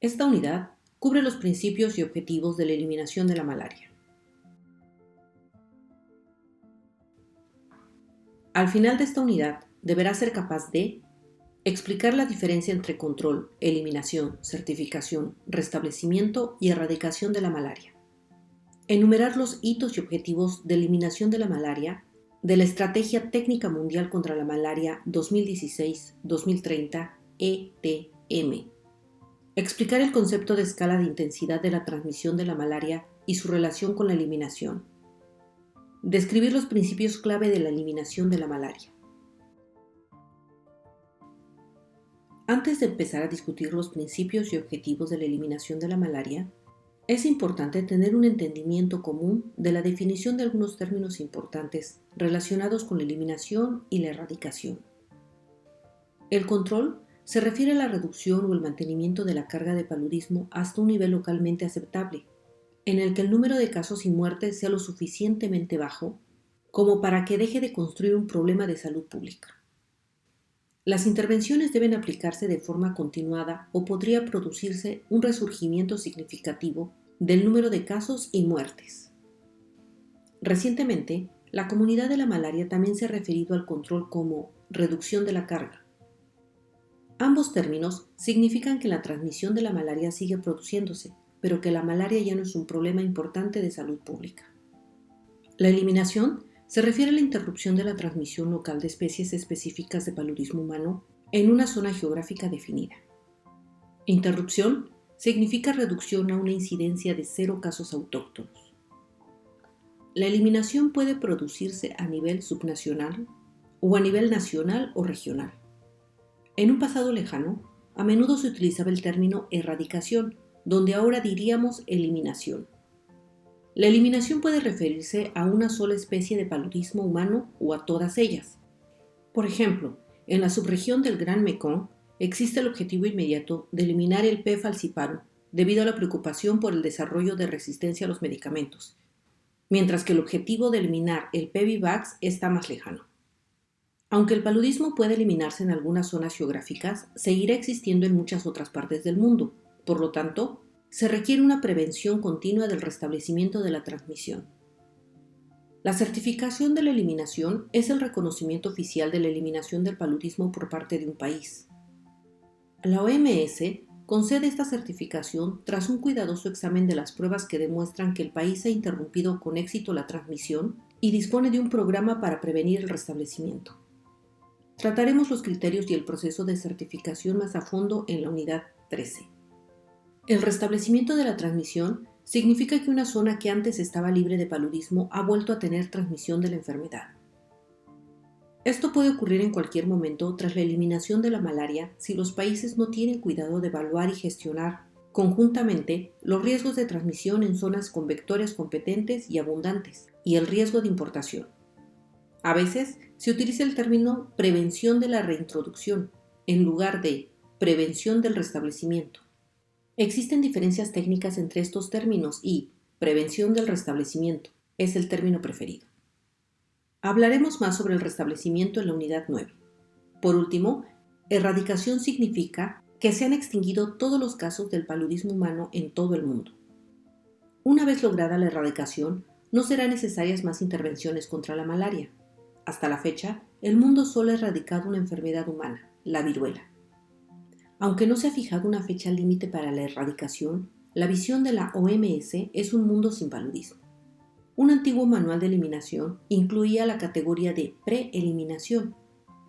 Esta unidad cubre los principios y objetivos de la eliminación de la malaria. Al final de esta unidad, deberá ser capaz de explicar la diferencia entre control, eliminación, certificación, restablecimiento y erradicación de la malaria. Enumerar los hitos y objetivos de eliminación de la malaria de la Estrategia Técnica Mundial contra la Malaria 2016-2030 ETM. Explicar el concepto de escala de intensidad de la transmisión de la malaria y su relación con la eliminación. Describir los principios clave de la eliminación de la malaria. Antes de empezar a discutir los principios y objetivos de la eliminación de la malaria, es importante tener un entendimiento común de la definición de algunos términos importantes relacionados con la eliminación y la erradicación. El control se refiere a la reducción o el mantenimiento de la carga de paludismo hasta un nivel localmente aceptable, en el que el número de casos y muertes sea lo suficientemente bajo como para que deje de construir un problema de salud pública. Las intervenciones deben aplicarse de forma continuada o podría producirse un resurgimiento significativo del número de casos y muertes. Recientemente, la comunidad de la malaria también se ha referido al control como reducción de la carga. Ambos términos significan que la transmisión de la malaria sigue produciéndose, pero que la malaria ya no es un problema importante de salud pública. La eliminación se refiere a la interrupción de la transmisión local de especies específicas de paludismo humano en una zona geográfica definida. Interrupción significa reducción a una incidencia de 0 casos autóctonos. La eliminación puede producirse a nivel subnacional o a nivel nacional o regional. En un pasado lejano, a menudo se utilizaba el término erradicación, donde ahora diríamos eliminación. La eliminación puede referirse a una sola especie de paludismo humano o a todas ellas. Por ejemplo, en la subregión del Gran Mekong existe el objetivo inmediato de eliminar el P. falciparum debido a la preocupación por el desarrollo de resistencia a los medicamentos, mientras que el objetivo de eliminar el P. vivax está más lejano. Aunque el paludismo puede eliminarse en algunas zonas geográficas, seguirá existiendo en muchas otras partes del mundo. Por lo tanto, se requiere una prevención continua del restablecimiento de la transmisión. La certificación de la eliminación es el reconocimiento oficial de la eliminación del paludismo por parte de un país. La OMS concede esta certificación tras un cuidadoso examen de las pruebas que demuestran que el país ha interrumpido con éxito la transmisión y dispone de un programa para prevenir el restablecimiento. Trataremos los criterios y el proceso de certificación más a fondo en la unidad 13. El restablecimiento de la transmisión significa que una zona que antes estaba libre de paludismo ha vuelto a tener transmisión de la enfermedad. Esto puede ocurrir en cualquier momento tras la eliminación de la malaria si los países no tienen cuidado de evaluar y gestionar conjuntamente los riesgos de transmisión en zonas con vectores competentes y abundantes y el riesgo de importación. A veces se utiliza el término prevención de la reintroducción en lugar de prevención del restablecimiento. Existen diferencias técnicas entre estos términos y prevención del restablecimiento es el término preferido. Hablaremos más sobre el restablecimiento en la unidad 9. Por último, erradicación significa que se han extinguido todos los casos del paludismo humano en todo el mundo. Una vez lograda la erradicación, no serán necesarias más intervenciones contra la malaria. Hasta la fecha, el mundo solo ha erradicado una enfermedad humana, la viruela. Aunque no se ha fijado una fecha límite para la erradicación, la visión de la OMS es un mundo sin paludismo. Un antiguo manual de eliminación incluía la categoría de preeliminación.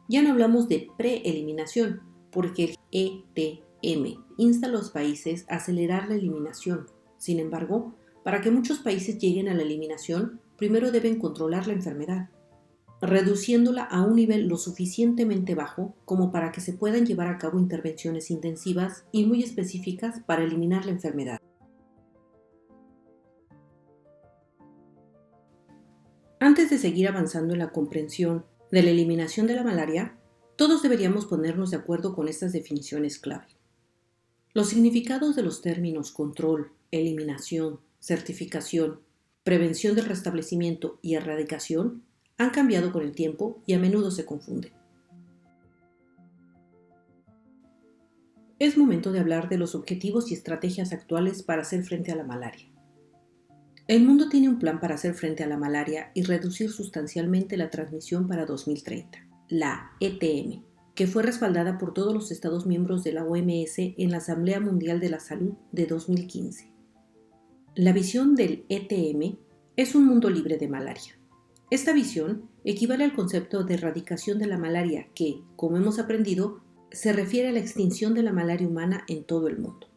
Ya no hablamos de preeliminación, porque el ETM insta a los países a acelerar la eliminación. Sin embargo, para que muchos países lleguen a la eliminación, primero deben controlar la enfermedad, reduciéndola a un nivel lo suficientemente bajo como para que se puedan llevar a cabo intervenciones intensivas y muy específicas para eliminar la enfermedad. Antes de seguir avanzando en la comprensión de la eliminación de la malaria, todos deberíamos ponernos de acuerdo con estas definiciones clave. Los significados de los términos control, eliminación, certificación, prevención del restablecimiento y erradicación han cambiado con el tiempo y a menudo se confunden. Es momento de hablar de los objetivos y estrategias actuales para hacer frente a la malaria. El mundo tiene un plan para hacer frente a la malaria y reducir sustancialmente la transmisión para 2030, la ETM, que fue respaldada por todos los Estados miembros de la OMS en la Asamblea Mundial de la Salud de 2015. La visión del ETM es un mundo libre de malaria. Esta visión equivale al concepto de erradicación de la malaria que, como hemos aprendido, se refiere a la extinción de la malaria humana en todo el mundo.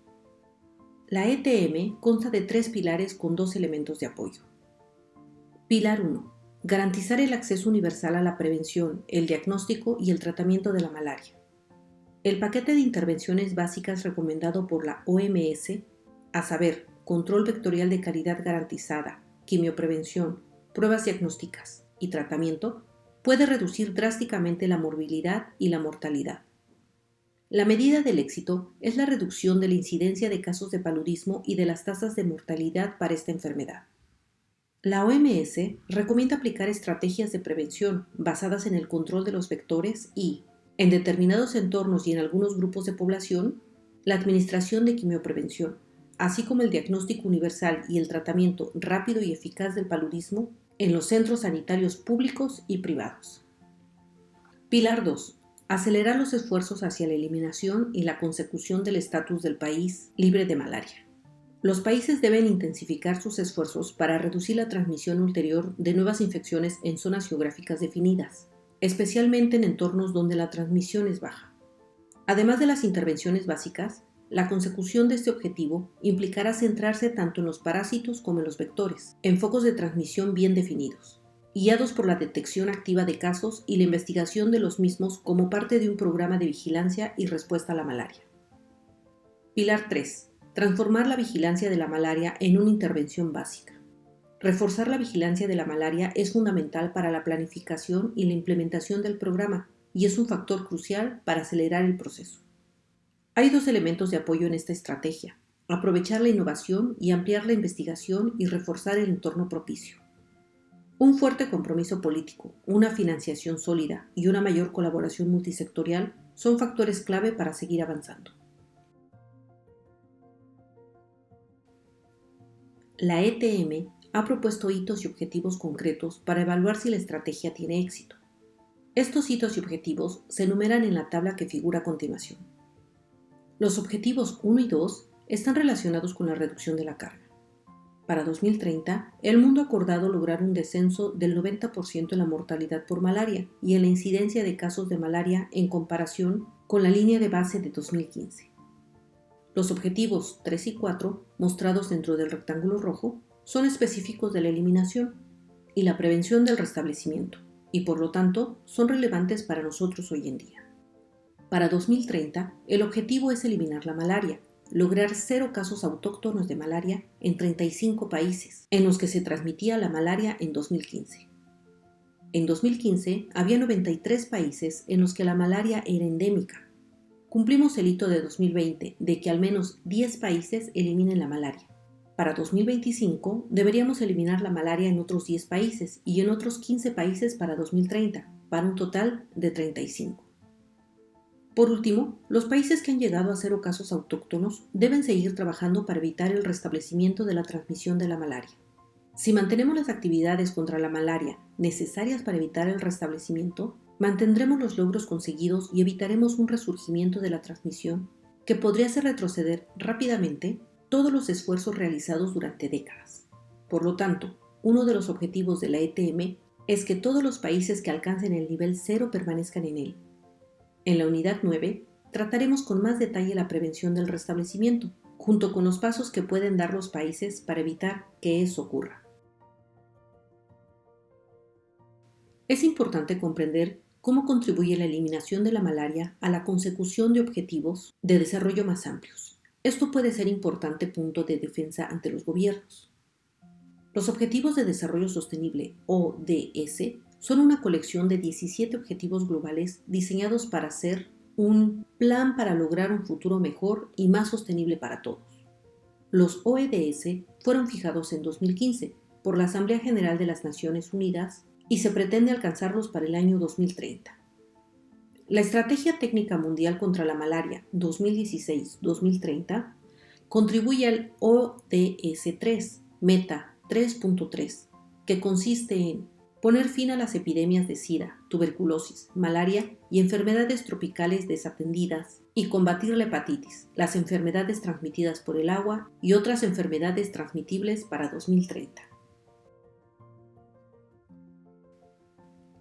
La ETM consta de 3 pilares con 2 elementos de apoyo. Pilar 1. Garantizar el acceso universal a la prevención, el diagnóstico y el tratamiento de la malaria. El paquete de intervenciones básicas recomendado por la OMS, a saber, control vectorial de calidad garantizada, quimioprevención, pruebas diagnósticas y tratamiento, puede reducir drásticamente la morbilidad y la mortalidad. La medida del éxito es la reducción de la incidencia de casos de paludismo y de las tasas de mortalidad para esta enfermedad. La OMS recomienda aplicar estrategias de prevención basadas en el control de los vectores y, en determinados entornos y en algunos grupos de población, la administración de quimioprevención, así como el diagnóstico universal y el tratamiento rápido y eficaz del paludismo en los centros sanitarios públicos y privados. Pilar 2. Acelerar los esfuerzos hacia la eliminación y la consecución del estatus del país libre de malaria. Los países deben intensificar sus esfuerzos para reducir la transmisión ulterior de nuevas infecciones en zonas geográficas definidas, especialmente en entornos donde la transmisión es baja. Además de las intervenciones básicas, la consecución de este objetivo implicará centrarse tanto en los parásitos como en los vectores, en focos de transmisión bien definidos, guiados por la detección activa de casos y la investigación de los mismos como parte de un programa de vigilancia y respuesta a la malaria. Pilar 3. Transformar la vigilancia de la malaria en una intervención básica. Reforzar la vigilancia de la malaria es fundamental para la planificación y la implementación del programa y es un factor crucial para acelerar el proceso. Hay 2 elementos de apoyo en esta estrategia: aprovechar la innovación y ampliar la investigación y reforzar el entorno propicio. Un fuerte compromiso político, una financiación sólida y una mayor colaboración multisectorial son factores clave para seguir avanzando. La ETM ha propuesto hitos y objetivos concretos para evaluar si la estrategia tiene éxito. Estos hitos y objetivos se enumeran en la tabla que figura a continuación. Los objetivos 1 y 2 están relacionados con la reducción de la carga. Para 2030, el mundo ha acordado lograr un descenso del 90% en la mortalidad por malaria y en la incidencia de casos de malaria en comparación con la línea de base de 2015. Los objetivos 3 y 4, mostrados dentro del rectángulo rojo, son específicos de la eliminación y la prevención del restablecimiento, y por lo tanto son relevantes para nosotros hoy en día. Para 2030, el objetivo es eliminar la malaria, lograr 0 casos autóctonos de malaria en 35 países, en los que se transmitía la malaria en 2015. En 2015, había 93 países en los que la malaria era endémica. Cumplimos el hito de 2020 de que al menos 10 países eliminen la malaria. Para 2025, deberíamos eliminar la malaria en otros 10 países y en otros 15 países para 2030, para un total de 35. Por último, los países que han llegado a 0 casos autóctonos deben seguir trabajando para evitar el restablecimiento de la transmisión de la malaria. Si mantenemos las actividades contra la malaria necesarias para evitar el restablecimiento, mantendremos los logros conseguidos y evitaremos un resurgimiento de la transmisión que podría hacer retroceder rápidamente todos los esfuerzos realizados durante décadas. Por lo tanto, uno de los objetivos de la ETM es que todos los países que alcancen el nivel 0 permanezcan en él. En la unidad 9, trataremos con más detalle la prevención del restablecimiento, junto con los pasos que pueden dar los países para evitar que eso ocurra. Es importante comprender cómo contribuye la eliminación de la malaria a la consecución de objetivos de desarrollo más amplios. Esto puede ser importante punto de defensa ante los gobiernos. Los Objetivos de Desarrollo Sostenible, ODS, son una colección de 17 objetivos globales diseñados para ser un plan para lograr un futuro mejor y más sostenible para todos. Los OEDS fueron fijados en 2015 por la Asamblea General de las Naciones Unidas y se pretende alcanzarlos para el año 2030. La Estrategia Técnica Mundial contra la Malaria 2016-2030 contribuye al ODS 3, Meta 3.3, que consiste en poner fin a las epidemias de SIDA, tuberculosis, malaria y enfermedades tropicales desatendidas y combatir la hepatitis, las enfermedades transmitidas por el agua y otras enfermedades transmitibles para 2030.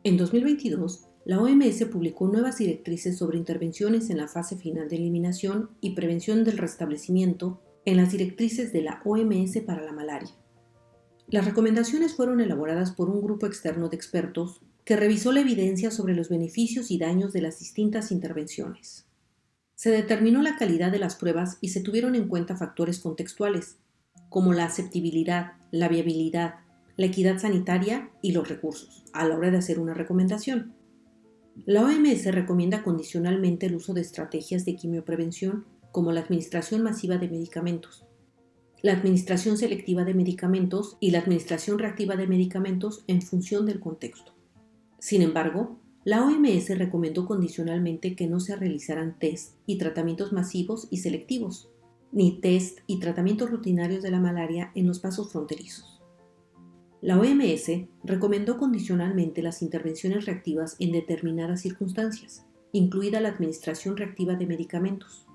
En 2022, la OMS publicó nuevas directrices sobre intervenciones en la fase final de eliminación y prevención del restablecimiento en las directrices de la OMS para la malaria. Las recomendaciones fueron elaboradas por un grupo externo de expertos que revisó la evidencia sobre los beneficios y daños de las distintas intervenciones. Se determinó la calidad de las pruebas y se tuvieron en cuenta factores contextuales, como la aceptabilidad, la viabilidad, la equidad sanitaria y los recursos, a la hora de hacer una recomendación. La OMS recomienda condicionalmente el uso de estrategias de quimioprevención como la administración masiva de medicamentos, la administración selectiva de medicamentos y la administración reactiva de medicamentos en función del contexto. Sin embargo, la OMS recomendó condicionalmente que no se realizaran test y tratamientos masivos y selectivos, ni test y tratamientos rutinarios de la malaria en los pasos fronterizos. La OMS recomendó condicionalmente las intervenciones reactivas en determinadas circunstancias, incluida la administración reactiva de medicamentos,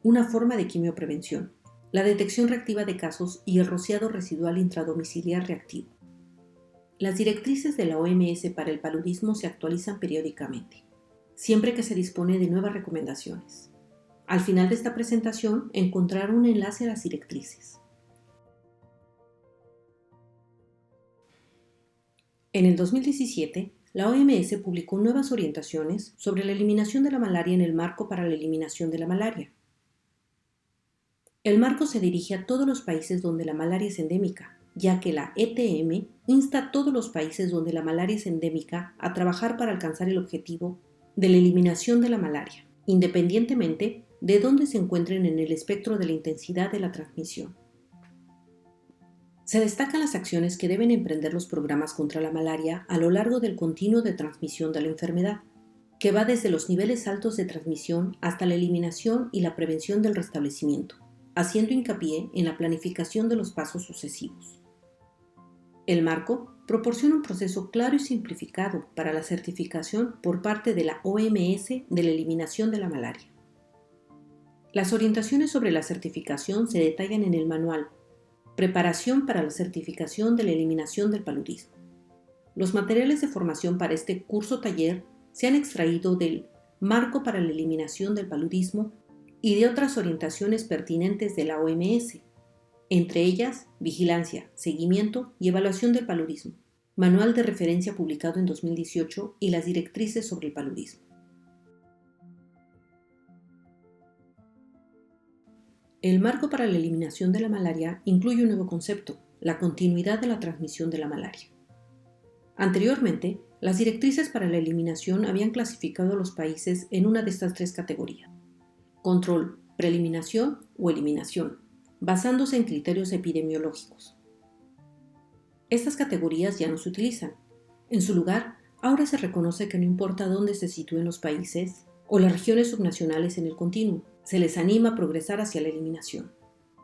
una forma de quimioprevención, la detección reactiva de casos y el rociado residual intradomiciliar reactivo. Las directrices de la OMS para el paludismo se actualizan periódicamente, siempre que se dispone de nuevas recomendaciones. Al final de esta presentación encontrarán un enlace a las directrices. En el 2017, la OMS publicó nuevas orientaciones sobre la eliminación de la malaria en el marco para la eliminación de la malaria. El marco se dirige a todos los países donde la malaria es endémica, ya que la ETM insta a todos los países donde la malaria es endémica a trabajar para alcanzar el objetivo de la eliminación de la malaria, independientemente de dónde se encuentren en el espectro de la intensidad de la transmisión. Se destacan las acciones que deben emprender los programas contra la malaria a lo largo del continuo de transmisión de la enfermedad, que va desde los niveles altos de transmisión hasta la eliminación y la prevención del restablecimiento, haciendo hincapié en la planificación de los pasos sucesivos. El marco proporciona un proceso claro y simplificado para la certificación por parte de la OMS de la eliminación de la malaria. Las orientaciones sobre la certificación se detallan en el manual Preparación para la certificación de la eliminación del paludismo. Los materiales de formación para este curso-taller se han extraído del Marco para la eliminación del paludismo y de otras orientaciones pertinentes de la OMS, entre ellas Vigilancia, Seguimiento y Evaluación del Paludismo, Manual de referencia publicado en 2018 y las directrices sobre el paludismo. El marco para la eliminación de la malaria incluye un nuevo concepto, la continuidad de la transmisión de la malaria. Anteriormente, las directrices para la eliminación habían clasificado a los países en una de estas tres categorías: control, preeliminación o eliminación, basándose en criterios epidemiológicos. Estas categorías ya no se utilizan. En su lugar, ahora se reconoce que no importa dónde se sitúen los países o las regiones subnacionales en el continuo, se les anima a progresar hacia la eliminación.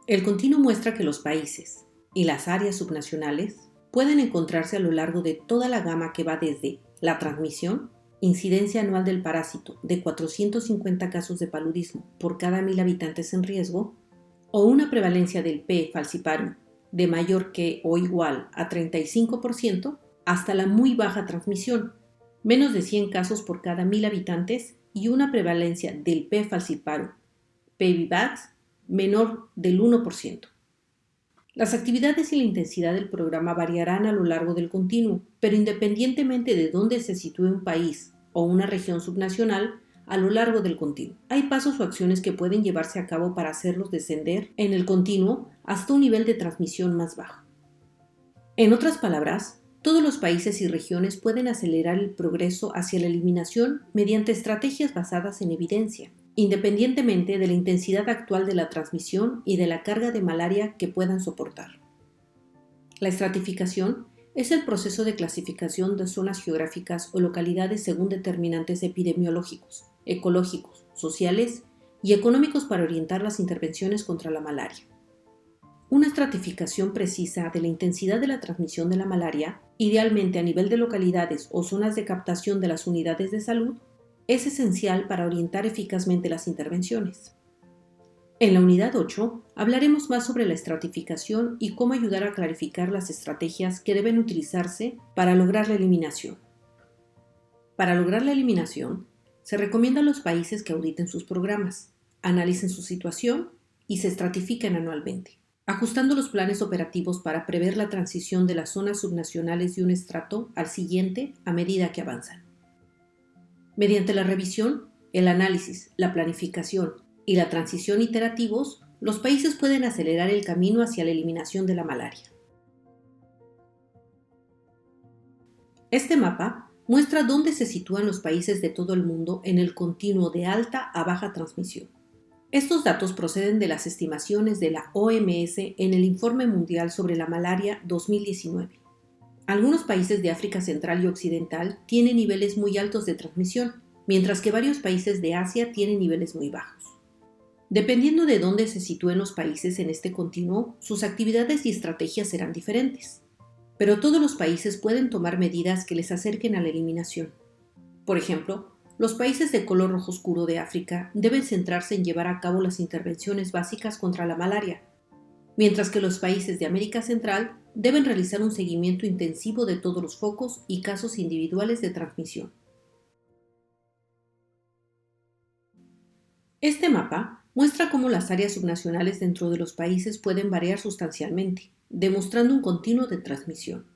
El continuo muestra que los países y las áreas subnacionales pueden encontrarse a lo largo de toda la gama que va desde la transmisión, incidencia anual del parásito de 450 casos de paludismo por cada 1.000 habitantes en riesgo, o una prevalencia del P. falciparum de mayor que o igual a 35%, hasta la muy baja transmisión, menos de 100 casos por cada 1.000 habitantes y una prevalencia del P. falciparum P. vivax menor del 1%. Las actividades y la intensidad del programa variarán a lo largo del continuo, pero independientemente de dónde se sitúe un país o una región subnacional, a lo largo del continuo, hay pasos o acciones que pueden llevarse a cabo para hacerlos descender en el continuo hasta un nivel de transmisión más bajo. En otras palabras, todos los países y regiones pueden acelerar el progreso hacia la eliminación mediante estrategias basadas en evidencia, independientemente de la intensidad actual de la transmisión y de la carga de malaria que puedan soportar. La estratificación es el proceso de clasificación de zonas geográficas o localidades según determinantes epidemiológicos, ecológicos, sociales y económicos para orientar las intervenciones contra la malaria. Una estratificación precisa de la intensidad de la transmisión de la malaria, idealmente a nivel de localidades o zonas de captación de las unidades de salud, es esencial para orientar eficazmente las intervenciones. En la unidad 8 hablaremos más sobre la estratificación y cómo ayudar a clarificar las estrategias que deben utilizarse para lograr la eliminación. Para lograr la eliminación, se recomienda a los países que auditen sus programas, analicen su situación y se estratifiquen anualmente, ajustando los planes operativos para prever la transición de las zonas subnacionales de un estrato al siguiente a medida que avanzan. Mediante la revisión, el análisis, la planificación y la transición iterativos, los países pueden acelerar el camino hacia la eliminación de la malaria. Este mapa muestra dónde se sitúan los países de todo el mundo en el continuo de alta a baja transmisión. Estos datos proceden de las estimaciones de la OMS en el Informe Mundial sobre la Malaria 2019. Algunos países de África Central y Occidental tienen niveles muy altos de transmisión, mientras que varios países de Asia tienen niveles muy bajos. Dependiendo de dónde se sitúen los países en este continuo, sus actividades y estrategias serán diferentes. Pero todos los países pueden tomar medidas que les acerquen a la eliminación. Por ejemplo, los países de color rojo oscuro de África deben centrarse en llevar a cabo las intervenciones básicas contra la malaria, mientras que los países de América Central deben realizar un seguimiento intensivo de todos los focos y casos individuales de transmisión. Este mapa muestra cómo las áreas subnacionales dentro de los países pueden variar sustancialmente, demostrando un continuo de transmisión.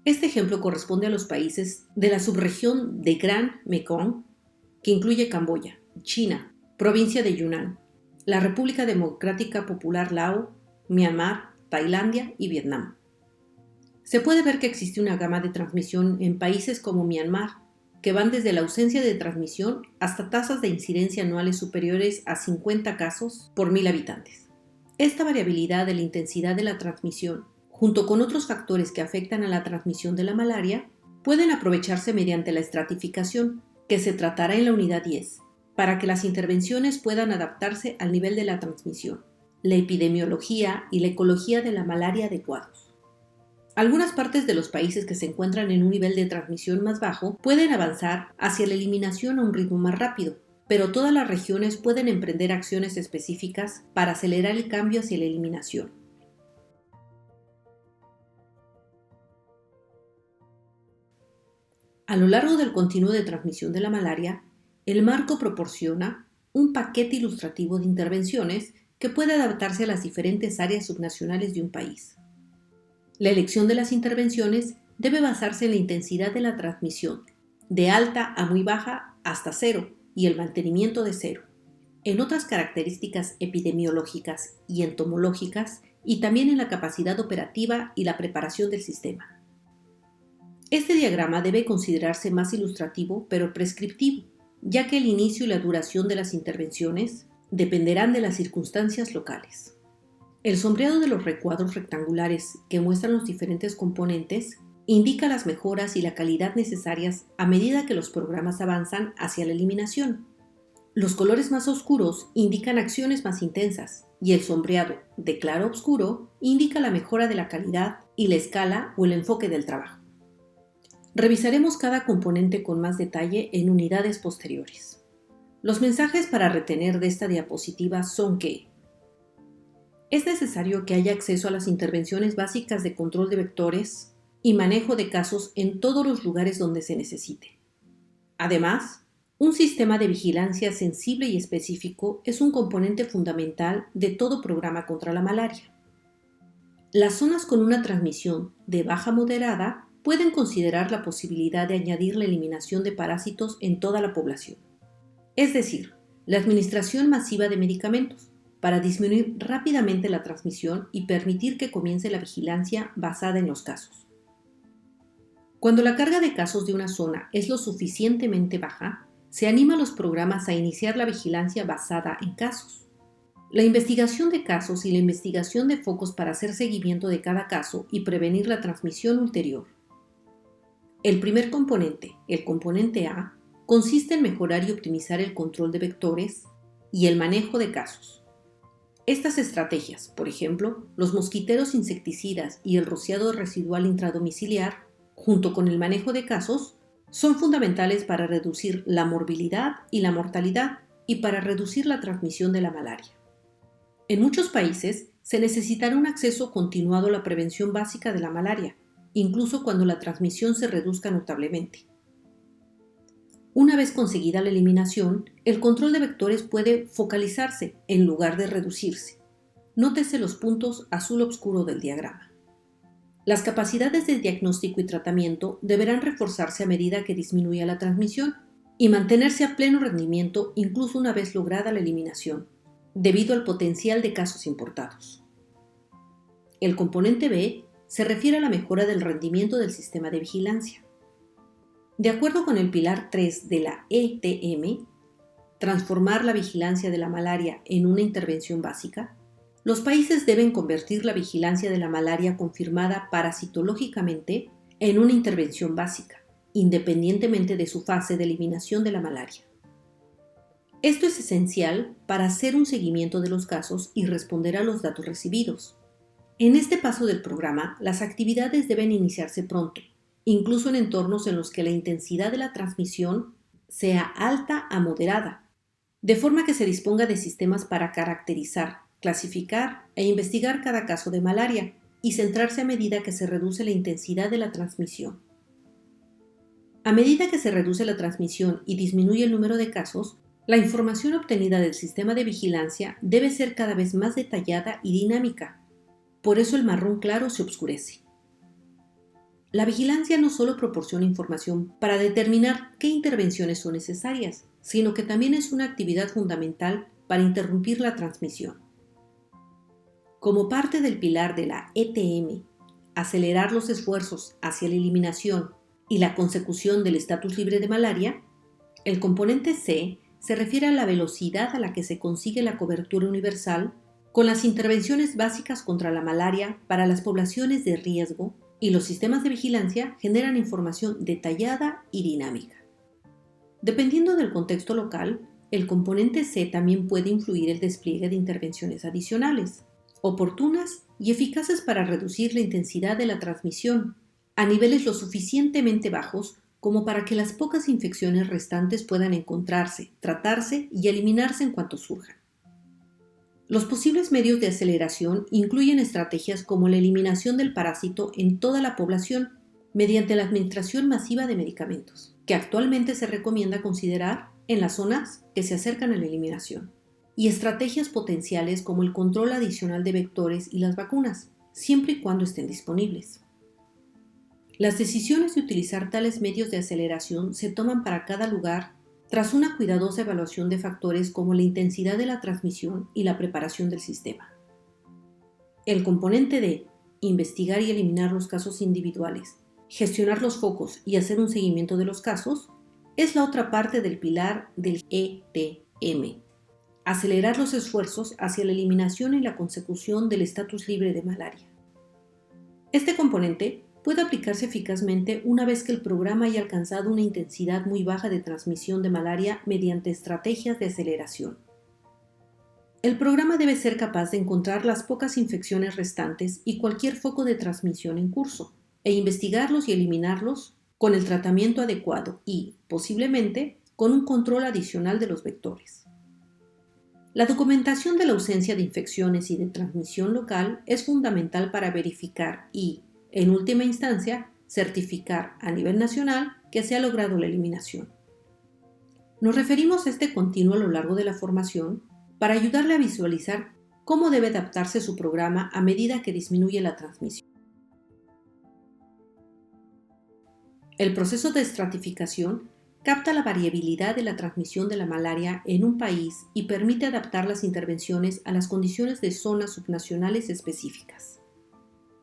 Este ejemplo corresponde a los países de la subregión de Gran Mekong, que incluye Camboya, China, provincia de Yunnan, la República Democrática Popular Lao, Myanmar, Tailandia y Vietnam. Se puede ver que existe una gama de transmisión en países como Myanmar, que van desde la ausencia de transmisión hasta tasas de incidencia anuales superiores a 50 casos por 1.000 habitantes. Esta variabilidad de la intensidad de la transmisión, junto con otros factores que afectan a la transmisión de la malaria, pueden aprovecharse mediante la estratificación, que se tratará en la unidad 10, para que las intervenciones puedan adaptarse al nivel de la transmisión, la epidemiología y la ecología de la malaria adecuados. Algunas partes de los países que se encuentran en un nivel de transmisión más bajo pueden avanzar hacia la eliminación a un ritmo más rápido, pero todas las regiones pueden emprender acciones específicas para acelerar el cambio hacia la eliminación. A lo largo del continuo de transmisión de la malaria, el marco proporciona un paquete ilustrativo de intervenciones que puede adaptarse a las diferentes áreas subnacionales de un país. La elección de las intervenciones debe basarse en la intensidad de la transmisión, de alta a muy baja hasta cero, y el mantenimiento de cero, en otras características epidemiológicas y entomológicas, y también en la capacidad operativa y la preparación del sistema. Este diagrama debe considerarse más ilustrativo pero prescriptivo, ya que el inicio y la duración de las intervenciones dependerán de las circunstancias locales. El sombreado de los recuadros rectangulares que muestran los diferentes componentes indica las mejoras y la calidad necesarias a medida que los programas avanzan hacia la eliminación. Los colores más oscuros indican acciones más intensas y el sombreado de claro a oscuro indica la mejora de la calidad y la escala o el enfoque del trabajo. Revisaremos cada componente con más detalle en unidades posteriores. Los mensajes para retener de esta diapositiva son que es necesario que haya acceso a las intervenciones básicas de control de vectores y manejo de casos en todos los lugares donde se necesite. Además, un sistema de vigilancia sensible y específico es un componente fundamental de todo programa contra la malaria. Las zonas con una transmisión de baja moderada pueden considerar la posibilidad de añadir la eliminación de parásitos en toda la población. Es decir, la administración masiva de medicamentos para disminuir rápidamente la transmisión y permitir que comience la vigilancia basada en los casos. Cuando la carga de casos de una zona es lo suficientemente baja, se anima a los programas a iniciar la vigilancia basada en casos. La investigación de casos y la investigación de focos para hacer seguimiento de cada caso y prevenir la transmisión ulterior. El primer componente, el componente A, consiste en mejorar y optimizar el control de vectores y el manejo de casos. Estas estrategias, por ejemplo, los mosquiteros insecticidas y el rociado residual intradomiciliar, junto con el manejo de casos, son fundamentales para reducir la morbilidad y la mortalidad y para reducir la transmisión de la malaria. En muchos países se necesitará un acceso continuado a la prevención básica de la malaria, incluso cuando la transmisión se reduzca notablemente. Una vez conseguida la eliminación, el control de vectores puede focalizarse en lugar de reducirse. Nótese los puntos azul oscuro del diagrama. Las capacidades de diagnóstico y tratamiento deberán reforzarse a medida que disminuya la transmisión y mantenerse a pleno rendimiento incluso una vez lograda la eliminación, debido al potencial de casos importados. El componente B se refiere a la mejora del rendimiento del sistema de vigilancia. De acuerdo con el pilar 3 de la ETM, transformar la vigilancia de la malaria en una intervención básica, los países deben convertir la vigilancia de la malaria confirmada parasitológicamente en una intervención básica, independientemente de su fase de eliminación de la malaria. Esto es esencial para hacer un seguimiento de los casos y responder a los datos recibidos. En este paso del programa, las actividades deben iniciarse pronto, incluso en entornos en los que la intensidad de la transmisión sea alta a moderada, de forma que se disponga de sistemas para caracterizar, clasificar e investigar cada caso de malaria y centrarse a medida que se reduce la intensidad de la transmisión. A medida que se reduce la transmisión y disminuye el número de casos, la información obtenida del sistema de vigilancia debe ser cada vez más detallada y dinámica. Por eso el marrón claro se oscurece. La vigilancia no solo proporciona información para determinar qué intervenciones son necesarias, sino que también es una actividad fundamental para interrumpir la transmisión. Como parte del pilar de la ETM, acelerar los esfuerzos hacia la eliminación y la consecución del estatus libre de malaria, el componente C se refiere a la velocidad a la que se consigue la cobertura universal con las intervenciones básicas contra la malaria para las poblaciones de riesgo, y los sistemas de vigilancia generan información detallada y dinámica. Dependiendo del contexto local, el componente C también puede influir el despliegue de intervenciones adicionales, oportunas y eficaces para reducir la intensidad de la transmisión a niveles lo suficientemente bajos como para que las pocas infecciones restantes puedan encontrarse, tratarse y eliminarse en cuanto surjan. Los posibles medios de aceleración incluyen estrategias como la eliminación del parásito en toda la población mediante la administración masiva de medicamentos, que actualmente se recomienda considerar en las zonas que se acercan a la eliminación, y estrategias potenciales como el control adicional de vectores y las vacunas, siempre y cuando estén disponibles. Las decisiones de utilizar tales medios de aceleración se toman para cada lugar tras una cuidadosa evaluación de factores como la intensidad de la transmisión y la preparación del sistema. El componente de investigar y eliminar los casos individuales, gestionar los focos y hacer un seguimiento de los casos es la otra parte del pilar del ETM. Acelerar los esfuerzos hacia la eliminación y la consecución del estatus libre de malaria. Este componente puede aplicarse eficazmente una vez que el programa haya alcanzado una intensidad muy baja de transmisión de malaria mediante estrategias de aceleración. El programa debe ser capaz de encontrar las pocas infecciones restantes y cualquier foco de transmisión en curso, e investigarlos y eliminarlos con el tratamiento adecuado y, posiblemente, con un control adicional de los vectores. La documentación de la ausencia de infecciones y de transmisión local es fundamental para verificar y, en última instancia, certificar a nivel nacional que se ha logrado la eliminación. Nos referimos a este continuo a lo largo de la formación para ayudarle a visualizar cómo debe adaptarse su programa a medida que disminuye la transmisión. El proceso de estratificación capta la variabilidad de la transmisión de la malaria en un país y permite adaptar las intervenciones a las condiciones de zonas subnacionales específicas.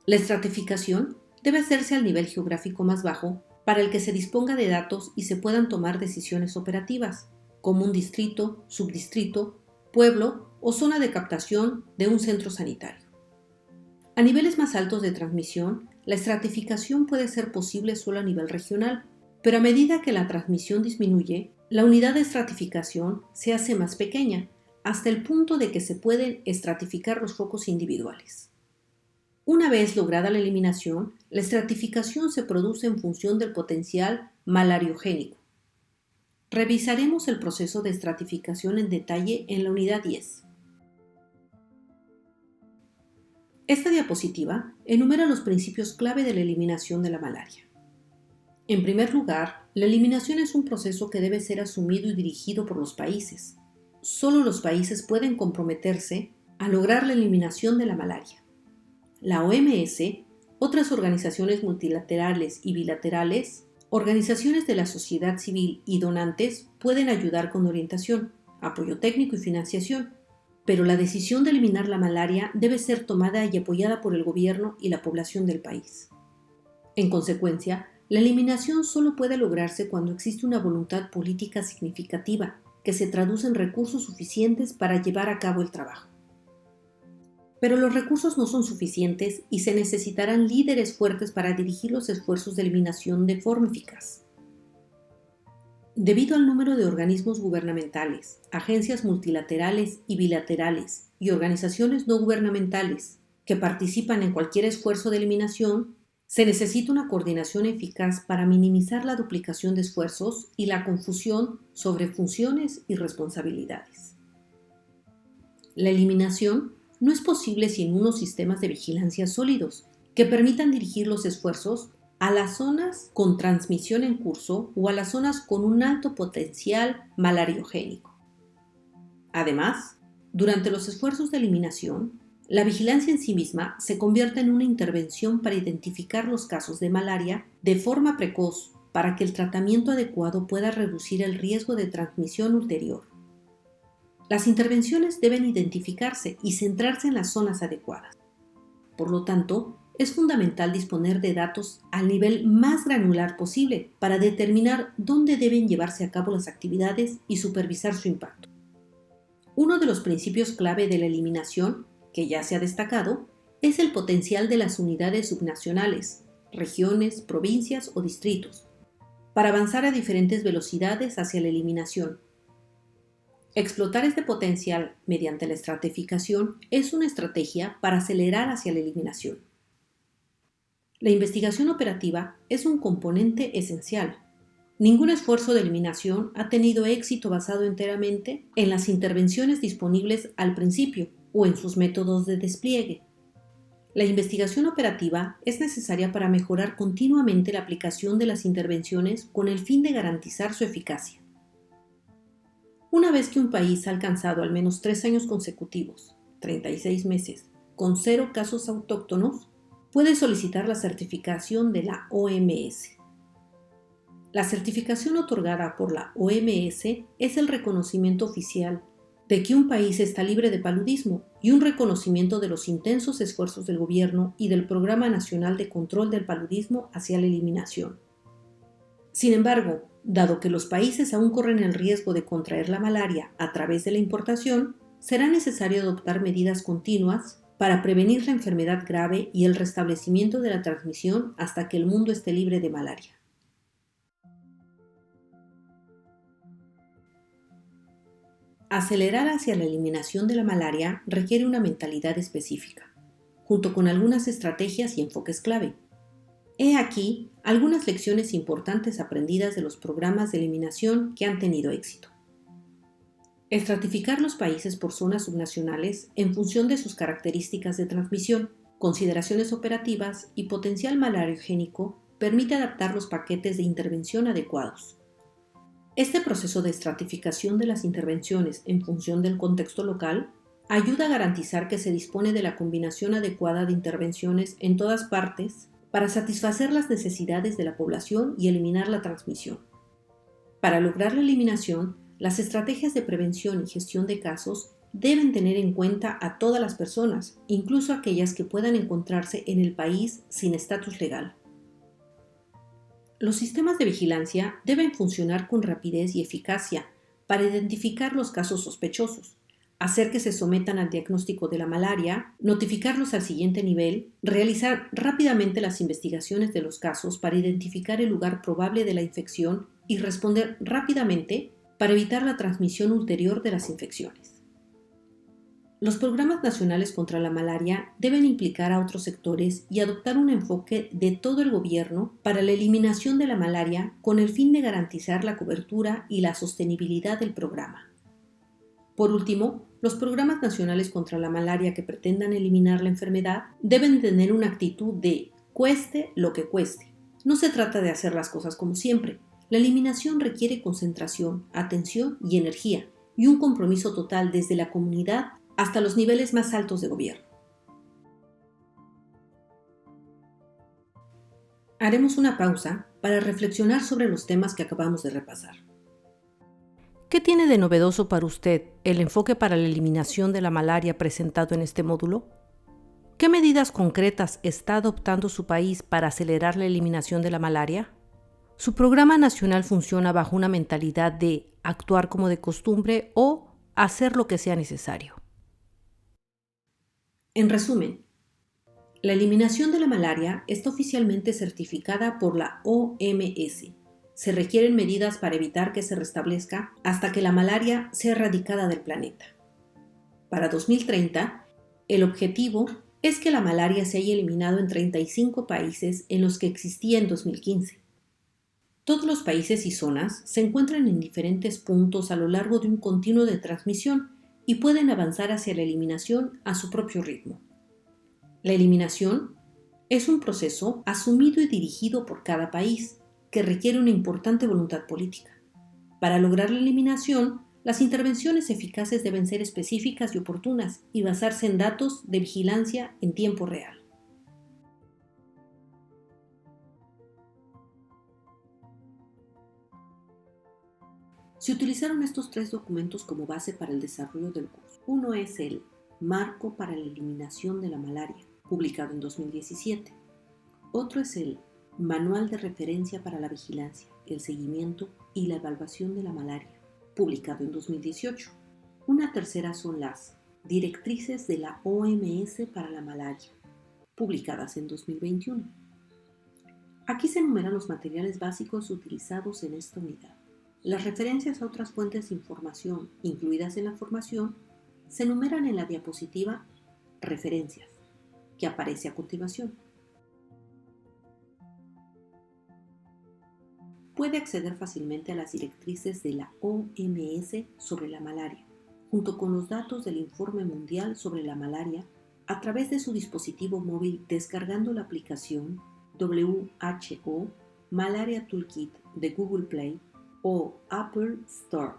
La estratificación debe hacerse al nivel geográfico más bajo para el que se disponga de datos y se puedan tomar decisiones operativas, como un distrito, subdistrito, pueblo o zona de captación de un centro sanitario. A niveles más altos de transmisión, la estratificación puede ser posible solo a nivel regional, pero a medida que la transmisión disminuye, la unidad de estratificación se hace más pequeña, hasta el punto de que se pueden estratificar los focos individuales. Una vez lograda la eliminación, la estratificación se produce en función del potencial malariogénico. Revisaremos el proceso de estratificación en detalle en la unidad 10. Esta diapositiva enumera los principios clave de la eliminación de la malaria. En primer lugar, la eliminación es un proceso que debe ser asumido y dirigido por los países. Solo los países pueden comprometerse a lograr la eliminación de la malaria. La OMS, otras organizaciones multilaterales y bilaterales, organizaciones de la sociedad civil y donantes pueden ayudar con orientación, apoyo técnico y financiación, pero la decisión de eliminar la malaria debe ser tomada y apoyada por el gobierno y la población del país. En consecuencia, la eliminación solo puede lograrse cuando existe una voluntad política significativa que se traduce en recursos suficientes para llevar a cabo el trabajo. Pero los recursos no son suficientes y se necesitarán líderes fuertes para dirigir los esfuerzos de eliminación de forma eficaz. Debido al número de organismos gubernamentales, agencias multilaterales y bilaterales y organizaciones no gubernamentales que participan en cualquier esfuerzo de eliminación, se necesita una coordinación eficaz para minimizar la duplicación de esfuerzos y la confusión sobre funciones y responsabilidades. La eliminación no es posible sin unos sistemas de vigilancia sólidos que permitan dirigir los esfuerzos a las zonas con transmisión en curso o a las zonas con un alto potencial malariogénico. Además, durante los esfuerzos de eliminación, la vigilancia en sí misma se convierte en una intervención para identificar los casos de malaria de forma precoz para que el tratamiento adecuado pueda reducir el riesgo de transmisión ulterior. Las intervenciones deben identificarse y centrarse en las zonas adecuadas. Por lo tanto, es fundamental disponer de datos al nivel más granular posible para determinar dónde deben llevarse a cabo las actividades y supervisar su impacto. Uno de los principios clave de la eliminación, que ya se ha destacado, es el potencial de las unidades subnacionales, regiones, provincias o distritos, para avanzar a diferentes velocidades hacia la eliminación. Explotar este potencial mediante la estratificación es una estrategia para acelerar hacia la eliminación. La investigación operativa es un componente esencial. Ningún esfuerzo de eliminación ha tenido éxito basado enteramente en las intervenciones disponibles al principio o en sus métodos de despliegue. La investigación operativa es necesaria para mejorar continuamente la aplicación de las intervenciones con el fin de garantizar su eficacia. Una vez que un país ha alcanzado al menos 3 años consecutivos, 36 meses, con 0 casos autóctonos, puede solicitar la certificación de la OMS. La certificación otorgada por la OMS es el reconocimiento oficial de que un país está libre de paludismo y un reconocimiento de los intensos esfuerzos del gobierno y del Programa Nacional de Control del Paludismo hacia la eliminación. Sin embargo, dado que los países aún corren el riesgo de contraer la malaria a través de la importación, será necesario adoptar medidas continuas para prevenir la enfermedad grave y el restablecimiento de la transmisión hasta que el mundo esté libre de malaria. Acelerar hacia la eliminación de la malaria requiere una mentalidad específica, junto con algunas estrategias y enfoques clave. He aquí algunas lecciones importantes aprendidas de los programas de eliminación que han tenido éxito. Estratificar los países por zonas subnacionales en función de sus características de transmisión, consideraciones operativas y potencial malariogénico permite adaptar los paquetes de intervención adecuados. Este proceso de estratificación de las intervenciones en función del contexto local ayuda a garantizar que se dispone de la combinación adecuada de intervenciones en todas partes para satisfacer las necesidades de la población y eliminar la transmisión. Para lograr la eliminación, las estrategias de prevención y gestión de casos deben tener en cuenta a todas las personas, incluso aquellas que puedan encontrarse en el país sin estatus legal. Los sistemas de vigilancia deben funcionar con rapidez y eficacia para identificar los casos sospechosos, hacer que se sometan al diagnóstico de la malaria, notificarlos al siguiente nivel, realizar rápidamente las investigaciones de los casos para identificar el lugar probable de la infección y responder rápidamente para evitar la transmisión ulterior de las infecciones. Los programas nacionales contra la malaria deben implicar a otros sectores y adoptar un enfoque de todo el gobierno para la eliminación de la malaria con el fin de garantizar la cobertura y la sostenibilidad del programa. Por último, los programas nacionales contra la malaria que pretendan eliminar la enfermedad deben tener una actitud de cueste lo que cueste. No se trata de hacer las cosas como siempre. La eliminación requiere concentración, atención y energía, y un compromiso total desde la comunidad hasta los niveles más altos de gobierno. Haremos una pausa para reflexionar sobre los temas que acabamos de repasar. ¿Qué tiene de novedoso para usted el enfoque para la eliminación de la malaria presentado en este módulo? ¿Qué medidas concretas está adoptando su país para acelerar la eliminación de la malaria? ¿Su programa nacional funciona bajo una mentalidad de actuar como de costumbre o hacer lo que sea necesario? En resumen, la eliminación de la malaria está oficialmente certificada por la OMS. Se requieren medidas para evitar que se restablezca hasta que la malaria sea erradicada del planeta. Para 2030, el objetivo es que la malaria se haya eliminado en 35 países en los que existía en 2015. Todos los países y zonas se encuentran en diferentes puntos a lo largo de un continuo de transmisión y pueden avanzar hacia la eliminación a su propio ritmo. La eliminación es un proceso asumido y dirigido por cada país que requiere una importante voluntad política. Para lograr la eliminación, las intervenciones eficaces deben ser específicas y oportunas y basarse en datos de vigilancia en tiempo real. Se utilizaron estos 3 documentos como base para el desarrollo del curso. Uno es el Marco para la Eliminación de la Malaria, publicado en 2017. Otro es el Manual de Referencia para la Vigilancia, el Seguimiento y la Evaluación de la Malaria, publicado en 2018. Una tercera son las Directrices de la OMS para la Malaria, publicadas en 2021. Aquí se enumeran los materiales básicos utilizados en esta unidad. Las referencias a otras fuentes de información incluidas en la formación se enumeran en la diapositiva Referencias, que aparece a continuación. Puede acceder fácilmente a las directrices de la OMS sobre la malaria, junto con los datos del Informe Mundial sobre la Malaria, a través de su dispositivo móvil descargando la aplicación WHO Malaria Toolkit de Google Play o Apple Store.